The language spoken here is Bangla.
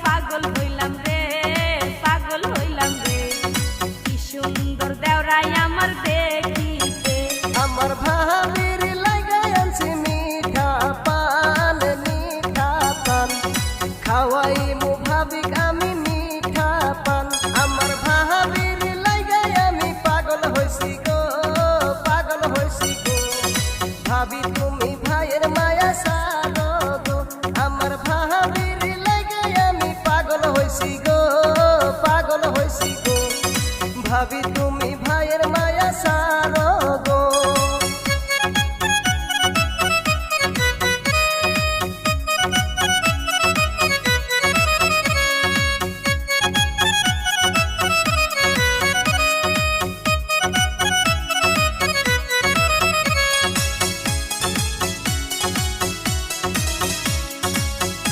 পাগল হইলাম রে, পাগল হইলাম রে। কি সুন্দর দেওরাই আমার দেখিতে, আমার ভাবির লাগাই আনছি মিঠা পান, মিঠা পান খাওয়াই মু ভাবিক আমি মিঠা পান। আমার ভাবির লাগাই আমি পাগল হইছি গো, পাগল হইছি গো। ভাবি তুমি ভাইয়ের মায়া সারো গো, আমার ভাবির লাগাই আমি পাগল হইছি গো, পাগল হইছি গো। ভাবি তুমি